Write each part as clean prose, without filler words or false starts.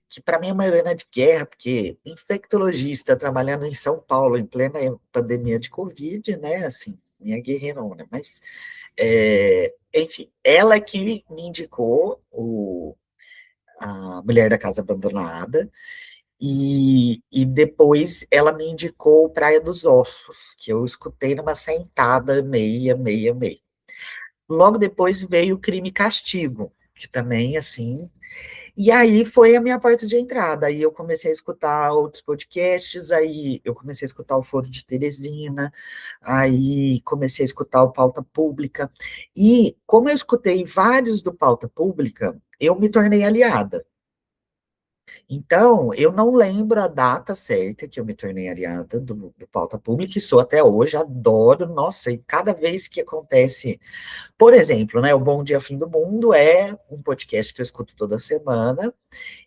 que para mim é uma heroína de guerra, porque infectologista trabalhando em São Paulo em plena pandemia de Covid, né? Assim, minha guerreirona, mas enfim, ela que me indicou a Mulher da Casa Abandonada, e depois ela me indicou Praia dos Ossos, que eu escutei numa sentada meia, meia, meia. Logo depois veio Crime e Castigo, que também, assim, e aí foi a minha porta de entrada. Aí eu comecei a escutar outros podcasts, aí eu comecei a escutar o Foro de Teresina, aí comecei a escutar o Pauta Pública. E como eu escutei vários do Pauta Pública, eu me tornei aliada. Então, eu não lembro a data certa que eu me tornei aliada do Pauta Pública, e sou até hoje, adoro, nossa, e cada vez que acontece, por exemplo, né, o Bom Dia Fim do Mundo é um podcast que eu escuto toda semana,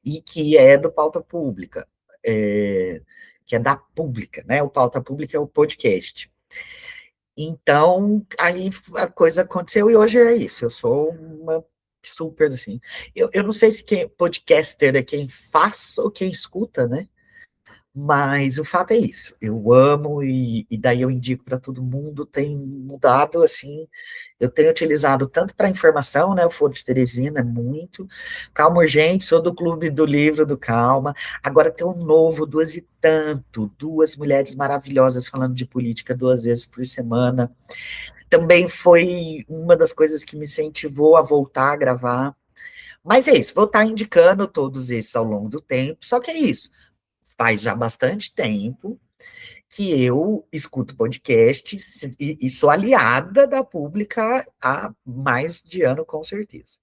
e que é do Pauta Pública, que é da Pública, né? O Pauta Pública é o podcast. Então, aí a coisa aconteceu e hoje é isso. Eu sou uma super assim. Eu não sei se quem podcaster é quem faz ou quem escuta, né? Mas o fato é isso, eu amo e daí eu indico para todo mundo, tem mudado, assim, eu tenho utilizado tanto para informação, né, o Foro de Teresina, muito, Calma Urgente, sou do Clube do Livro do Calma, agora tem um novo, Duas e Tanto, duas mulheres maravilhosas falando de política 2 vezes por semana, também foi uma das coisas que me incentivou a voltar a gravar, mas é isso, vou estar indicando todos esses ao longo do tempo, só que é isso, faz já bastante tempo que eu escuto podcast e sou aliada da Pública há mais de ano, com certeza.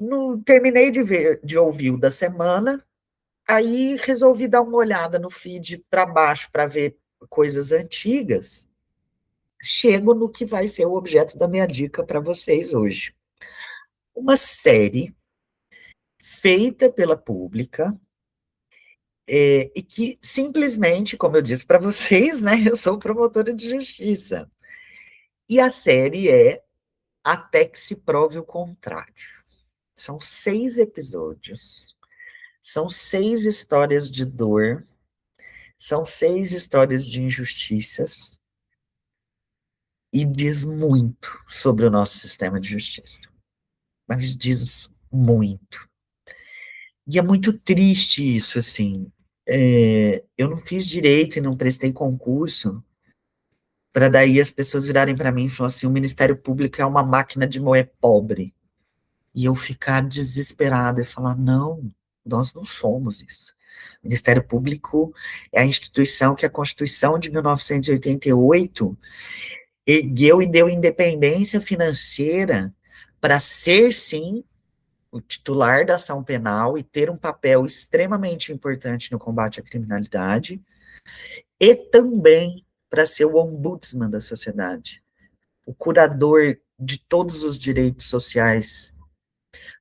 Não terminei de ouvir o da semana, aí resolvi dar uma olhada no feed para baixo para ver coisas antigas. Chego no que vai ser o objeto da minha dica para vocês hoje. Uma série feita pela Pública, e que simplesmente, como eu disse para vocês, né, eu sou promotora de justiça. E a série é Até que se prove o contrário. São 6 episódios, são 6 histórias de dor, são 6 histórias de injustiças, e diz muito sobre o nosso sistema de justiça. Mas diz muito. E é muito triste isso, assim. Eu não fiz direito e não prestei concurso para daí as pessoas virarem para mim e falar assim: o Ministério Público é uma máquina de moer pobre. E eu ficar desesperada e falar: não, nós não somos isso. O Ministério Público é a instituição que a Constituição de 1988 ergueu e deu independência financeira para ser, sim, o titular da ação penal e ter um papel extremamente importante no combate à criminalidade, e também para ser o ombudsman da sociedade, o curador de todos os direitos sociais,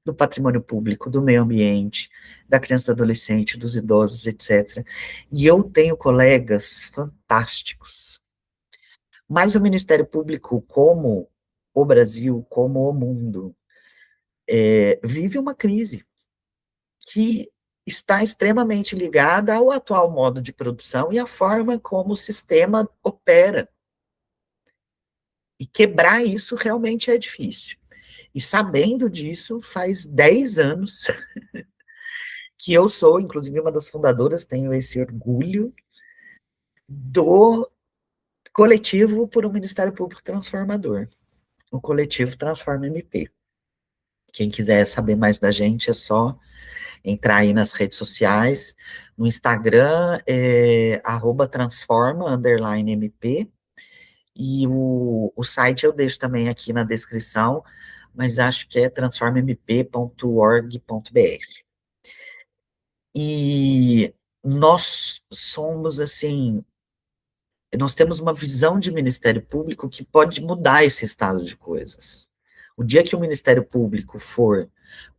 do patrimônio público, do meio ambiente, da criança, do adolescente, dos idosos, etc. E eu tenho colegas fantásticos. Mas o Ministério Público, como o Brasil, como o mundo, vive uma crise que está extremamente ligada ao atual modo de produção e à forma como o sistema opera. E quebrar isso realmente é difícil. E sabendo disso, faz 10 anos que eu sou, inclusive, uma das fundadoras, tenho esse orgulho, do coletivo por um Ministério Público Transformador, o coletivo Transforma MP. Quem quiser saber mais da gente é só entrar aí nas redes sociais, no Instagram @transforma_mp, e o site eu deixo também aqui na descrição, mas acho que é transformamp.org.br. E nós somos, assim, nós temos uma visão de Ministério Público que pode mudar esse estado de coisas. O dia que o Ministério Público for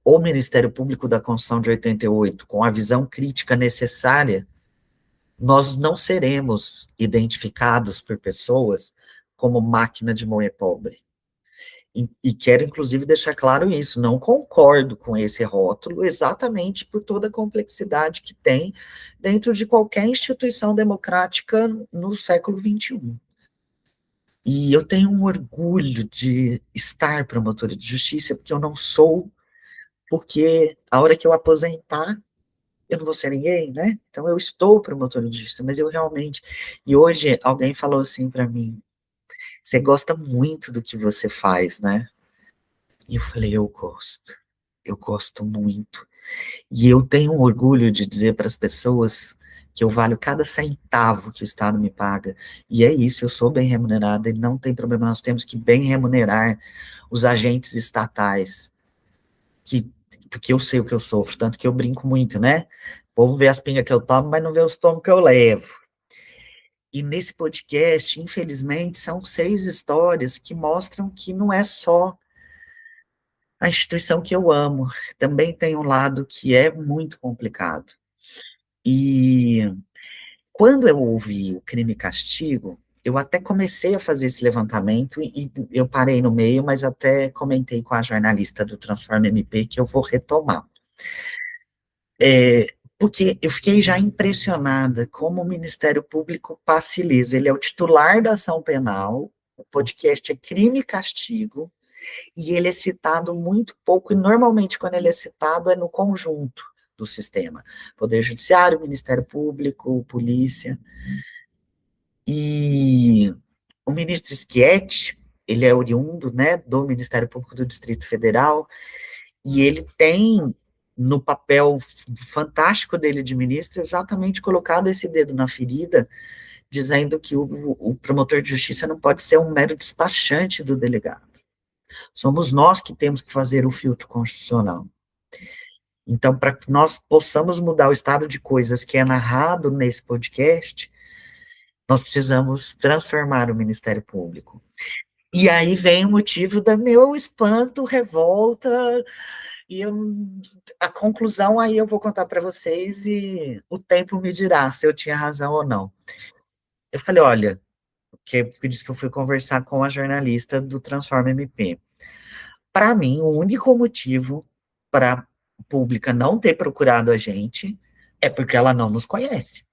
o Ministério Público da Constituição de 88, com a visão crítica necessária, nós não seremos identificados por pessoas como máquina de moer pobre. E quero, inclusive, deixar claro isso, não concordo com esse rótulo, exatamente por toda a complexidade que tem dentro de qualquer instituição democrática no século XXI. E eu tenho um orgulho de estar promotora de justiça, porque eu não sou, porque a hora que eu aposentar, eu não vou ser ninguém, né? Então eu estou promotora de justiça, mas eu realmente. E hoje alguém falou assim para mim: você gosta muito do que você faz, né? E eu falei: eu gosto muito. E eu tenho um orgulho de dizer para as pessoas que eu valho cada centavo que o Estado me paga. E é isso, eu sou bem remunerada e não tem problema, nós temos que bem remunerar os agentes estatais, que, porque eu sei o que eu sofro, tanto que eu brinco muito, né? O povo vê as pingas que eu tomo, mas não vê os tomos que eu levo. E nesse podcast, infelizmente, são 6 histórias que mostram que não é só a instituição que eu amo, também tem um lado que é muito complicado. E quando eu ouvi o Crime e Castigo, eu até comecei a fazer esse levantamento e eu parei no meio, mas até comentei com a jornalista do Transforma MP que eu vou retomar. Porque eu fiquei já impressionada como o Ministério Público passa ileso. Ele é o titular da ação penal, o podcast é Crime e Castigo, e ele é citado muito pouco, e normalmente quando ele é citado é no conjunto do sistema. Poder Judiciário, Ministério Público, Polícia. E o ministro Schietti, ele é oriundo, né, do Ministério Público do Distrito Federal, e ele tem, no papel fantástico dele de ministro, exatamente colocado esse dedo na ferida, dizendo que o promotor de justiça não pode ser um mero despachante do delegado. Somos nós que temos que fazer o filtro constitucional. Então, para que nós possamos mudar o estado de coisas que é narrado nesse podcast, nós precisamos transformar o Ministério Público. E aí vem o motivo do meu espanto, revolta, e a conclusão aí eu vou contar para vocês e o tempo me dirá se eu tinha razão ou não. Eu falei, olha, que eu disse que eu fui conversar com a jornalista do Transforma MP. Para mim, o único motivo para a pública não ter procurado a gente é porque ela não nos conhece.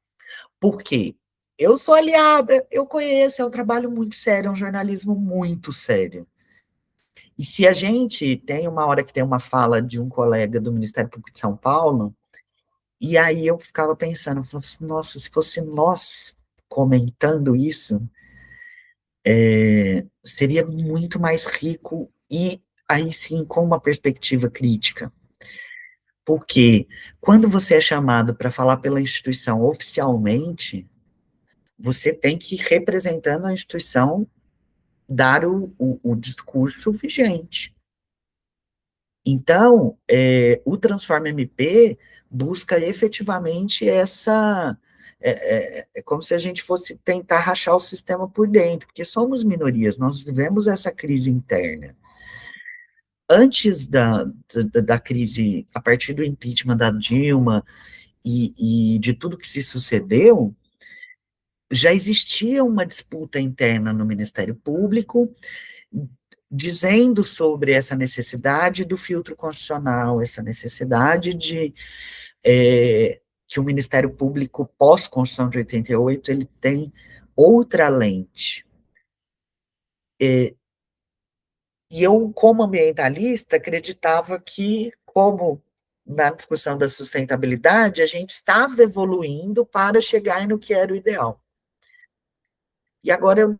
Por quê? Eu sou aliada, eu conheço, é um trabalho muito sério, é um jornalismo muito sério. E se a gente tem uma hora que tem uma fala de um colega do Ministério Público de São Paulo, e aí eu ficava pensando, falava assim, nossa, se fosse nós comentando isso, seria muito mais rico e aí sim com uma perspectiva crítica. Porque quando você é chamado para falar pela instituição oficialmente, você tem que, representando a instituição, dar o discurso vigente. Então, o Transforma MP busca efetivamente essa. É como se a gente fosse tentar rachar o sistema por dentro, porque somos minorias, nós vivemos essa crise interna. Antes da crise, a partir do impeachment da Dilma e de tudo que se sucedeu, já existia uma disputa interna no Ministério Público, dizendo sobre essa necessidade do filtro constitucional, essa necessidade de que o Ministério Público, pós-Constituição de 88, ele tem outra lente. E eu, como ambientalista, acreditava que, como na discussão da sustentabilidade, a gente estava evoluindo para chegar no que era o ideal. E agora eu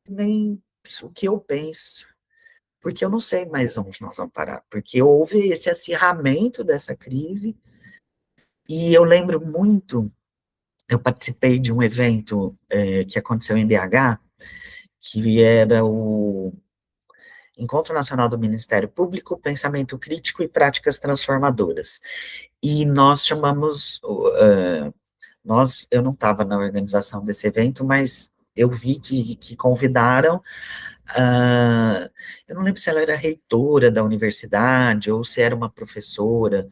nem o que eu penso, porque eu não sei mais onde nós vamos parar, porque houve esse acirramento dessa crise, e eu lembro muito, eu participei de um evento que aconteceu em BH, que era o Encontro Nacional do Ministério Público, Pensamento Crítico e Práticas Transformadoras. E nós chamamos, eu não estava na organização desse evento, mas eu vi que convidaram, eu não lembro se ela era reitora da universidade ou se era uma professora,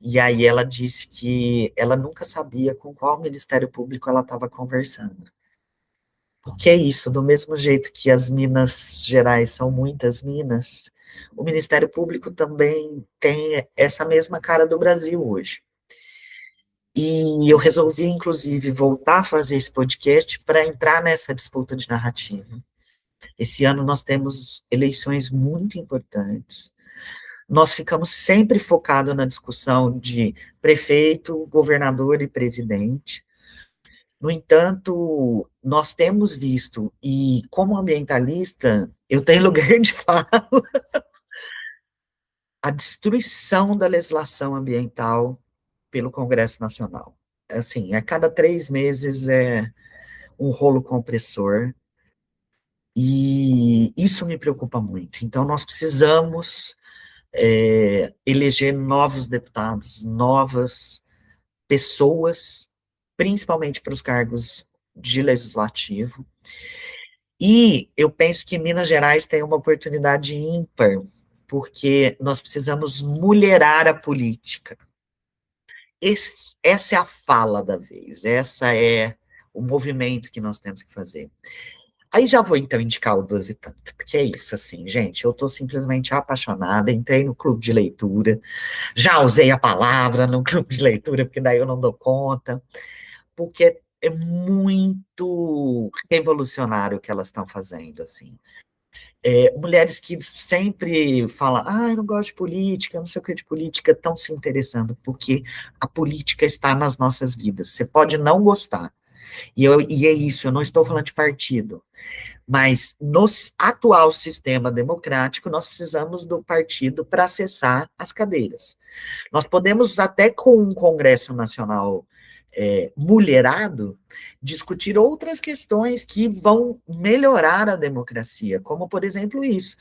e aí ela disse que ela nunca sabia com qual Ministério Público ela estava conversando. Porque é isso, do mesmo jeito que as Minas Gerais são muitas minas, o Ministério Público também tem essa mesma cara do Brasil hoje. E eu resolvi, inclusive, voltar a fazer esse podcast para entrar nessa disputa de narrativa. Esse ano nós temos eleições muito importantes. Nós ficamos sempre focados na discussão de prefeito, governador e presidente. No entanto, nós temos visto, e como ambientalista, eu tenho lugar de fala, a destruição da legislação ambiental pelo Congresso Nacional. Assim, a cada 3 meses é um rolo compressor, e isso me preocupa muito. Então, nós precisamos eleger novos deputados, novas pessoas, principalmente para os cargos de legislativo. E eu penso que Minas Gerais tem uma oportunidade ímpar, porque nós precisamos mulherar a política. Essa é a fala da vez, essa é o movimento que nós temos que fazer. Aí já vou então indicar o 12 e tanto, porque é isso, assim, gente, eu estou simplesmente apaixonada, entrei no clube de leitura, já usei a palavra no clube de leitura, porque daí eu não dou conta, porque é muito revolucionário o que elas estão fazendo, assim. Mulheres que sempre falam, eu não gosto de política, não sei o que de política, estão se interessando, porque a política está nas nossas vidas. Você pode não gostar, e é isso, eu não estou falando de partido, mas no atual sistema democrático, nós precisamos do partido para acessar as cadeiras. Nós podemos, até com um Congresso Nacional mulherado, discutir outras questões que vão melhorar a democracia, como, por exemplo, isso.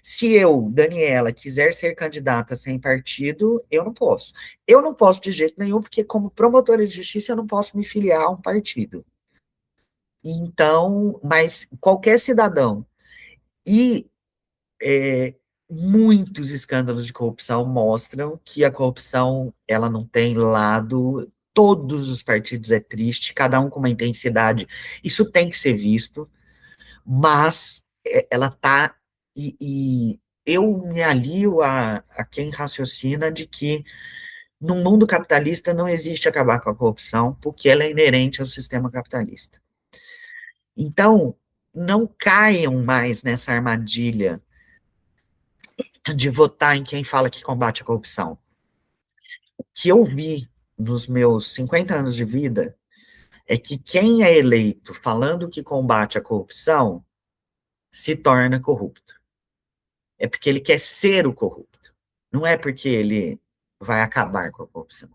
Se eu, Daniela, quiser ser candidata sem partido, eu não posso. Eu não posso de jeito nenhum, porque como promotora de justiça, eu não posso me filiar a um partido. Então, mas qualquer cidadão, e é, muitos escândalos de corrupção mostram que a corrupção, ela não tem lado, todos os partidos é triste, cada um com uma intensidade, isso tem que ser visto, mas ela está, e eu me alio a quem raciocina de que no mundo capitalista não existe acabar com a corrupção, porque ela é inerente ao sistema capitalista. Então, não caiam mais nessa armadilha de votar em quem fala que combate a corrupção. O que eu vi nos meus 50 anos de vida é que quem é eleito falando que combate a corrupção se torna corrupto. É porque ele quer ser o corrupto. Não é porque ele vai acabar com a corrupção.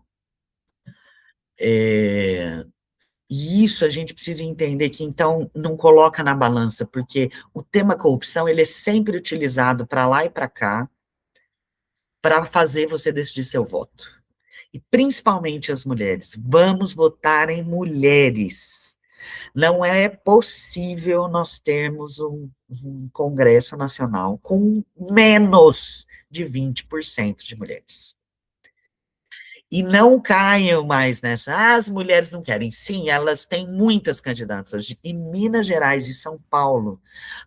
E isso a gente precisa entender que, então, não coloca na balança, porque o tema corrupção, ele é sempre utilizado para lá e para cá, para fazer você decidir seu voto. E principalmente as mulheres. Vamos votar em mulheres. Não é possível nós termos um Congresso Nacional com menos de 20% de mulheres. E não caiam mais nessa, as mulheres não querem. Sim, elas têm muitas candidatas. Em Minas Gerais e São Paulo,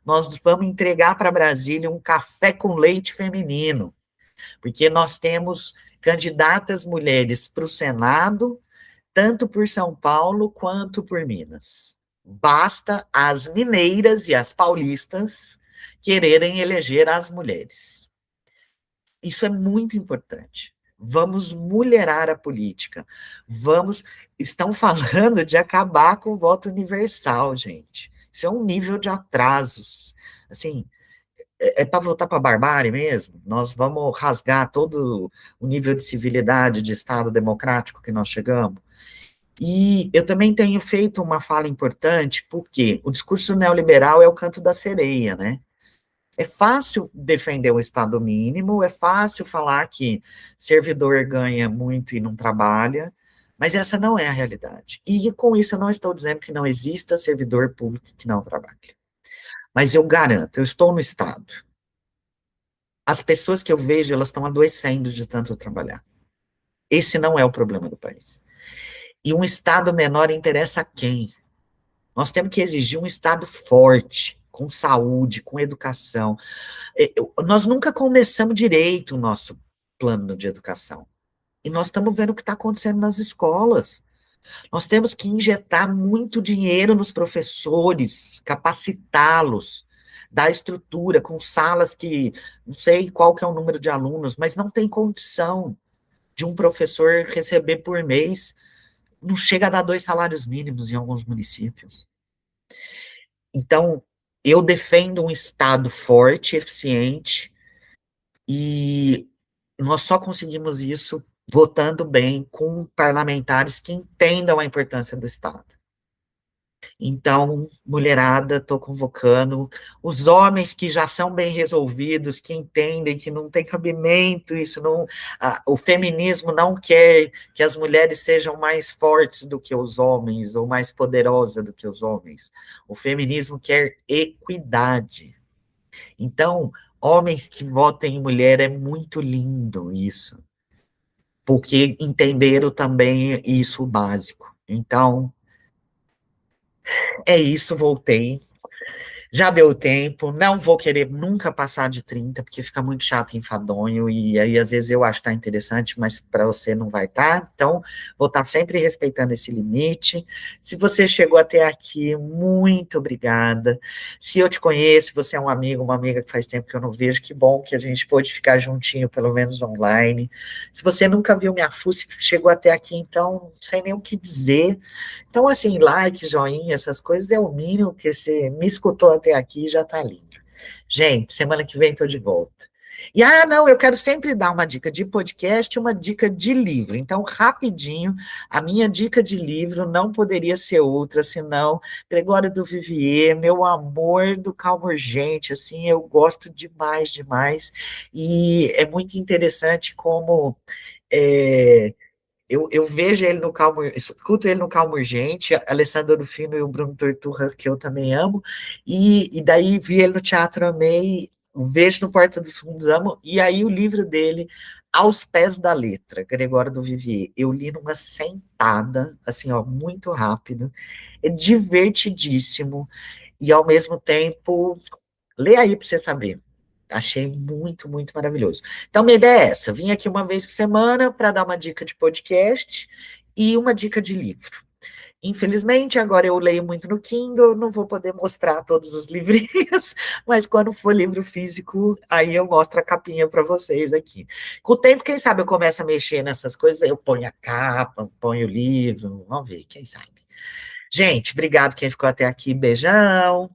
nós vamos entregar para Brasília um café com leite feminino, porque nós temos candidatas mulheres para o Senado, tanto por São Paulo quanto por Minas. Basta as mineiras e as paulistas quererem eleger as mulheres. Isso é muito importante. Vamos mulherar a política. Estão falando de acabar com o voto universal, gente. Isso é um nível de atrasos. Assim, para voltar para a barbárie mesmo? Nós vamos rasgar todo o nível de civilidade, de Estado democrático que nós chegamos? E eu também tenho feito uma fala importante, porque o discurso neoliberal é o canto da sereia, né? É fácil defender o Estado mínimo, é fácil falar que servidor ganha muito e não trabalha, mas essa não é a realidade. E com isso eu não estou dizendo que não exista servidor público que não trabalhe. Mas eu garanto, eu estou no Estado. As pessoas que eu vejo, elas estão adoecendo de tanto trabalhar. Esse não é o problema do país. E um Estado menor interessa a quem? Nós temos que exigir um Estado forte, com saúde, com educação. Nós nunca começamos direito o nosso plano de educação. E nós estamos vendo o que está acontecendo nas escolas. Nós temos que injetar muito dinheiro nos professores, capacitá-los, dar estrutura, com salas que, não sei qual que é o número de alunos, mas não tem condição de um professor receber por mês, não chega a dar 2 salários mínimos em alguns municípios. Então, eu defendo um Estado forte, eficiente, e nós só conseguimos isso votando bem com parlamentares que entendam a importância do Estado. Então, mulherada, estou convocando os homens que já são bem resolvidos, que entendem que não tem cabimento, isso não, o feminismo não quer que as mulheres sejam mais fortes do que os homens, ou mais poderosas do que os homens. O feminismo quer equidade. Então, homens que votem em mulher é muito lindo isso, porque entenderam também isso básico. Então, é isso, voltei. Já deu tempo, não vou querer nunca passar de 30, porque fica muito chato e enfadonho, e aí às vezes eu acho que tá interessante, mas para você não vai estar, então vou estar sempre respeitando esse limite. Se você chegou até aqui, muito obrigada. Se eu te conheço, você é um amigo, uma amiga que faz tempo que eu não vejo, que bom que a gente pôde ficar juntinho, pelo menos online. Se você nunca viu minha FUS, chegou até aqui, então não sei nem o que dizer. Então, assim, like, joinha, essas coisas é o mínimo, que você me escutou até aqui já tá lindo. Gente, semana que vem tô de volta. E, não, eu quero sempre dar uma dica de podcast e uma dica de livro. Então, rapidinho, a minha dica de livro não poderia ser outra, senão Gregório do Vivier, meu amor do Calmo Urgente, assim, eu gosto demais, demais. E é muito interessante como... é, eu vejo ele no Calmo, escuto ele no Calmo Urgente, Alessandro Rufino e o Bruno Torturra, que eu também amo, e daí vi ele no teatro, amei, vejo no Porta dos Fundos, amo, e aí o livro dele, Aos Pés da Letra, Gregório do Vivier, eu li numa sentada, assim, ó, muito rápido, é divertidíssimo, e ao mesmo tempo, lê aí para você saber. Achei muito, muito maravilhoso. Então, minha ideia é essa: vim aqui uma vez por semana para dar uma dica de podcast e uma dica de livro. Infelizmente, agora eu leio muito no Kindle, não vou poder mostrar todos os livrinhos, mas quando for livro físico, aí eu mostro a capinha para vocês aqui. Com o tempo, quem sabe eu começo a mexer nessas coisas, eu ponho a capa, ponho o livro, vamos ver, quem sabe. Gente, obrigado quem ficou até aqui, beijão.